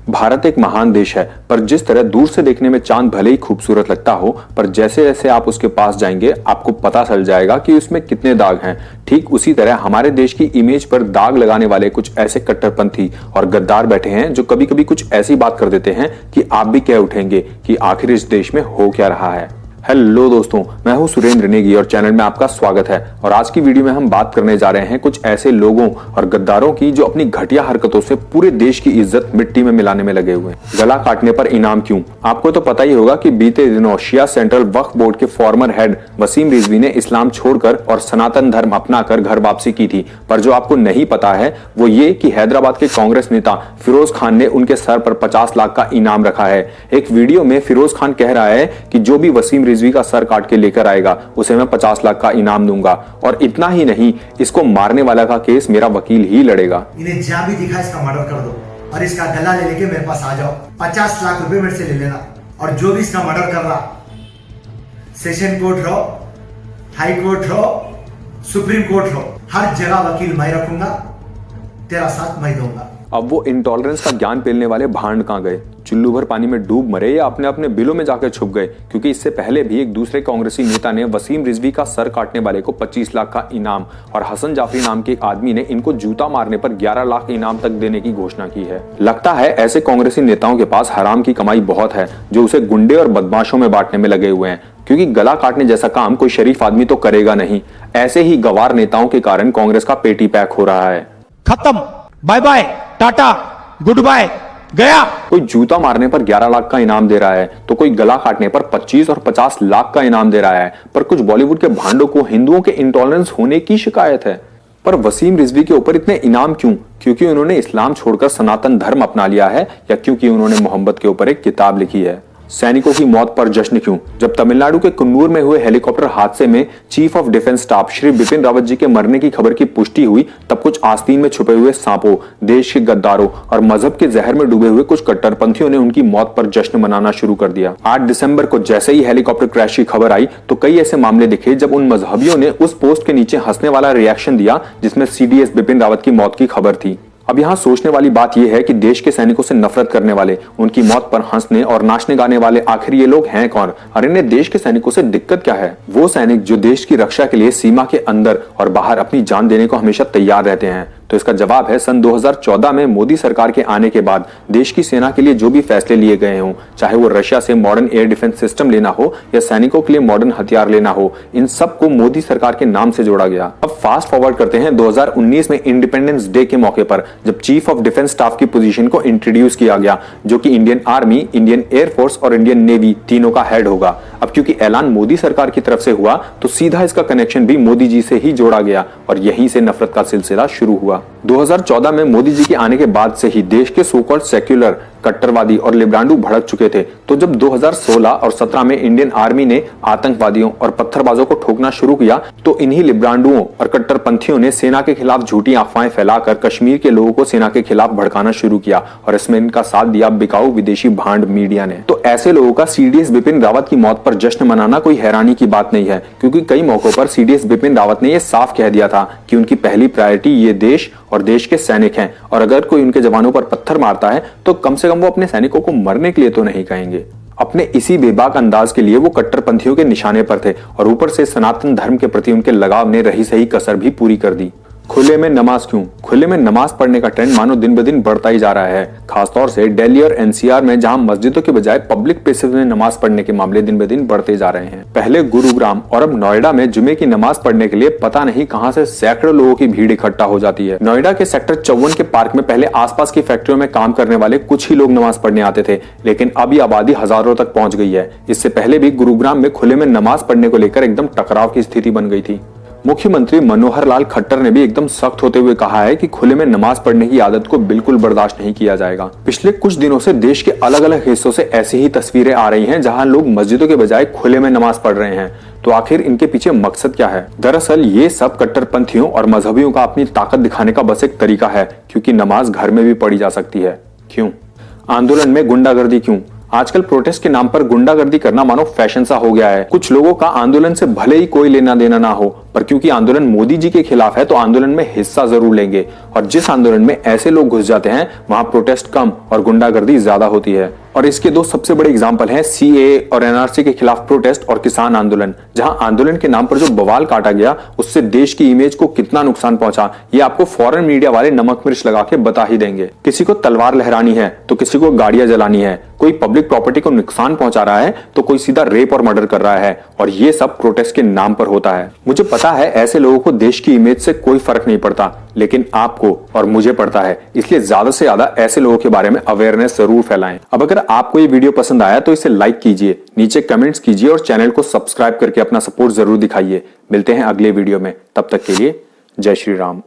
भारत एक महान देश है, पर जिस तरह दूर से देखने में चांद भले ही खूबसूरत लगता हो, पर जैसे जैसे आप उसके पास जाएंगे आपको पता चल जाएगा कि उसमें कितने दाग हैं। ठीक उसी तरह हमारे देश की इमेज पर दाग लगाने वाले कुछ ऐसे कट्टरपंथी और गद्दार बैठे हैं जो कभी कभी कुछ ऐसी बात कर देते हैं कि आप भी कह उठेंगे कि आखिर इस देश में हो क्या रहा है। हेलो दोस्तों, मैं हूं सुरेंद्र नेगी और चैनल में आपका स्वागत है। और आज की वीडियो में हम बात करने जा रहे हैं कुछ ऐसे लोगों और गद्दारों की जो अपनी घटिया हरकतों से पूरे देश की इज्जत मिट्टी में मिलाने में लगे हुए हैं। गला काटने पर इनाम क्यों? आपको तो पता ही होगा कि बीते दिनों शिया सेंट्रल वक्फ बोर्ड के फॉर्मर हेड वसीम रिजवी ने इस्लाम छोड़कर और सनातन धर्म अपनाकर घर वापसी की थी। पर जो आपको नहीं पता है वो ये कि हैदराबाद के कांग्रेस नेता फिरोज खान ने उनके सर पर 50 लाख का इनाम रखा है। एक वीडियो में फिरोज खान कह रहा है कि जो भी वसीम रिजवी का सर काट के लेकर आएगा उसे मैं 50 लाख का इनाम दूंगा। और इतना ही नहीं, इसको मारने वाला का केस मेरा वकील ही लड़ेगा। इन्हें जहां भी दिखा इसका मर्डर कर दो और इसका गला ले लेके मेरे पास आ जाओ। 50 लाख रुपए मेरे से ले लेना। और जो भी इसका मर्डर कर रहा, सेशन कोर्ट रहो, हाई कोर्ट रहो, सुप्रीम कोर्ट रहो, हर जगह वकील मैं रखूंगा, तेरा साथ मैं दूंगा। अब वो इंटॉलरेंस का ज्ञान पेलने वाले भांड कहां गए? चुल्लू भर पानी में डूब मरे या अपने अपने बिलों में जाकर छुप गए? क्योंकि इससे पहले भी एक दूसरे कांग्रेसी नेता ने वसीम रिजवी का सर काटने वाले को 25 लाख का इनाम और हसन जाफरी नाम के एक आदमी ने इनको जूता मारने पर 11 लाख इनाम तक देने की घोषणा की है। लगता है ऐसे कांग्रेसी नेताओं के पास हराम की कमाई बहुत है जो उसे गुंडे और बदमाशों में बांटने में लगे हुए हैं। क्योंकि गला काटने जैसा काम कोई शरीफ आदमी तो करेगा नहीं। ऐसे ही गवार नेताओं के कारण कांग्रेस का पेटी पैक हो रहा है। खत्म, bye bye, tata, goodbye, गया। कोई जूता मारने पर 11 लाख का इनाम दे रहा है तो कोई गला काटने पर 25 और 50 लाख का इनाम दे रहा है। पर कुछ बॉलीवुड के भांडों को हिंदुओं के इंटॉलरेंस होने की शिकायत है। पर वसीम रिजवी के ऊपर इतने इनाम क्यों? क्योंकि उन्होंने इस्लाम छोड़कर सनातन धर्म अपना लिया है या क्योंकि उन्होंने मोहब्बत के ऊपर एक किताब लिखी है? सैनिकों की मौत पर जश्न क्यों? जब तमिलनाडु के कुन्नूर में हुए हेलीकॉप्टर हादसे में chief of defence staff Shri Bipin Rawat ji के मरने की खबर की पुष्टि हुई, तब कुछ आस्तीन में छुपे हुए सांपों, देश के गद्दारों और मजहब के जहर में डूबे हुए कुछ कट्टरपंथियों ने उनकी मौत पर जश्न मनाना शुरू कर दिया। 8 दिसंबर को जैसे ही हेलीकॉप्टर क्रैश की खबर आई तो कई ऐसे मामले दिखे जब उन मजहबियों ने उस पोस्ट के नीचे हंसने वाला रिएक्शन दिया जिसमें सीडीएस बिपिन रावत की मौत की खबर थी। अब यहाँ सोचने वाली बात यह है कि देश के सैनिकों से नफरत करने वाले, उनकी मौत पर हंसने और नाचने गाने वाले आखिर ये लोग हैं कौन? और इन्हें देश के सैनिकों से दिक्कत क्या है? वो सैनिक जो देश की रक्षा के लिए सीमा के अंदर और बाहर अपनी जान देने को हमेशा तैयार रहते हैं। तो इसका जवाब है सन 2014 में मोदी सरकार के आने के बाद देश की सेना के लिए जो भी फैसले लिए गए हों, चाहे वो रशिया से मॉडर्न एयर डिफेंस सिस्टम लेना हो या सैनिकों के लिए मॉडर्न हथियार लेना हो, इन सब को मोदी सरकार के नाम से जोड़ा गया। अब फास्ट फॉरवर्ड करते हैं 2019 में इंडिपेंडेंस डे के मौके पर, जब चीफ ऑफ डिफेंस स्टाफ की पोजीशन को इंट्रोड्यूस किया गया, जो कि इंडियन आर्मी, इंडियन एयरफोर्स और इंडियन नेवी तीनों का हेड होगा। अब क्योंकि ऐलान मोदी सरकार की तरफ से हुआ तो सीधा इसका कनेक्शन भी मोदी जी से ही जोड़ा गया और यहीं से नफरत का सिलसिला शुरू हुआ। 2014 में मोदी जी के आने के बाद से ही देश के सो कॉल्ड सेक्युलर, कट्टरवादी और लिब्रांडू भड़क चुके थे। तो जब 2016 और 17 में इंडियन आर्मी ने आतंकवादियों और पत्थरबाजों को ठोकना शुरू किया तो इन्हीं लिब्रांडुओं और कट्टरपंथियों ने सेना के खिलाफ झूठी अफवाहें फैलाकर कश्मीर के लोगों को सेना के खिलाफ भड़काना शुरू किया और इसमें इनका साथ दिया बिकाऊ विदेशी भांड मीडिया ने। तो ऐसे लोगों का सीडीएस बिपिन रावत की मौत पर जश्न मनाना कोई हैरानी की बात नहीं है, क्योंकि कई मौकों पर सीडीएस बिपिन रावत ने यह साफ कह दिया था कि उनकी पहली प्रायोरिटी ये देश और देश के सैनिक हैं और अगर कोई उनके जवानों पर पत्थर मारता है तो कम से कम वो अपने सैनिकों को मरने के लिए तो नहीं कहेंगे। अपने इसी बेबाक अंदाज के लिए वो कट्टरपंथियों के निशाने पर थे और ऊपर से सनातन धर्म के प्रति उनके लगाव ने रही सही कसर भी पूरी कर दी। खुले में नमाज क्यों? खुले में नमाज पढ़ने का ट्रेंड मानो दिन ब दिन बढ़ता ही जा रहा है। खासतौर से दिल्ली और एनसीआर में, जहां मस्जिदों के बजाय पब्लिक प्लेसेस में नमाज पढ़ने के मामले दिन ब दिन बढ़ते जा रहे हैं। पहले गुरुग्राम और अब नोएडा में जुमे की नमाज पढ़ने के लिए पता नहीं कहां से सैकड़ों लोगों की भीड़ इकट्ठा हो जाती है। नोएडा के सेक्टर 54 के पार्क में पहले आसपास की फैक्ट्रियों में काम करने वाले कुछ ही लोग नमाज पढ़ने आते थे, लेकिन अब ये आबादी हजारों तक पहुंच गई है। इससे पहले भी गुरुग्राम में खुले में नमाज पढ़ने को लेकर एकदम टकराव की स्थिति बन गई थी। मुख्यमंत्री मनोहर लाल खट्टर ने भी एकदम सख्त होते हुए कहा है कि खुले में नमाज पढ़ने की आदत को बिल्कुल बर्दाश्त नहीं किया जाएगा। पिछले कुछ दिनों से देश के अलग अलग हिस्सों से ऐसी ही तस्वीरें आ रही हैं जहां लोग मस्जिदों के बजाय खुले में नमाज पढ़ रहे हैं। तो आखिर इनके पीछे मकसद क्या है? दरअसल ये सब कट्टरपंथियों और मजहबियों का अपनी ताकत दिखाने का बस एक तरीका है, क्योंकि नमाज घर में भी पढ़ी जा सकती है। क्यों? आंदोलन में गुंडागर्दी क्यों? आजकल प्रोटेस्ट के नाम पर गुंडागर्दी करना मानो फैशन सा हो गया है। कुछ लोगों का आंदोलन से भले ही कोई लेना देना ना हो, पर क्योंकि आंदोलन मोदी जी के खिलाफ है तो आंदोलन में हिस्सा जरूर लेंगे, और जिस आंदोलन में ऐसे लोग घुस जाते हैं वहां प्रोटेस्ट कम और गुंडागर्दी ज्यादा होती है। और इसके दो सबसे बड़े एग्जाम्पल हैं सीएए और एनआरसी के खिलाफ प्रोटेस्ट और किसान आंदोलन। जहां आंदोलन के नाम पर जो बवाल काटा गया उससे देश की इमेज को कितना नुकसान पहुंचा ये आपको फॉरेन मीडिया वाले नमक मिर्च लगा के बता ही देंगे। किसी को तलवार लहरानी है तो किसी को गाड़ियां जलानी है, कोई पब्लिक प्रॉपर्टी को नुकसान पहुंचा रहा है तो कोई सीधा रेप और मर्डर कर रहा है, और ये सब प्रोटेस्ट के नाम पर होता है। मुझे पता है ऐसे लोगों को देश की इमेज से कोई फर्क नहीं पड़ता, लेकिन आपको और मुझे पड़ता है, इसलिए ज्यादा से ज्यादा ऐसे लोगों के बारे में अवेयरनेस जरूर फैलाएं। अब अगर आपको ये वीडियो पसंद आया तो इसे लाइक कीजिए, नीचे कमेंट्स कीजिए और चैनल को सब्सक्राइब करके अपना सपोर्ट जरूर दिखाइए। मिलते हैं अगले वीडियो में, तब तक के लिए जय श्री राम।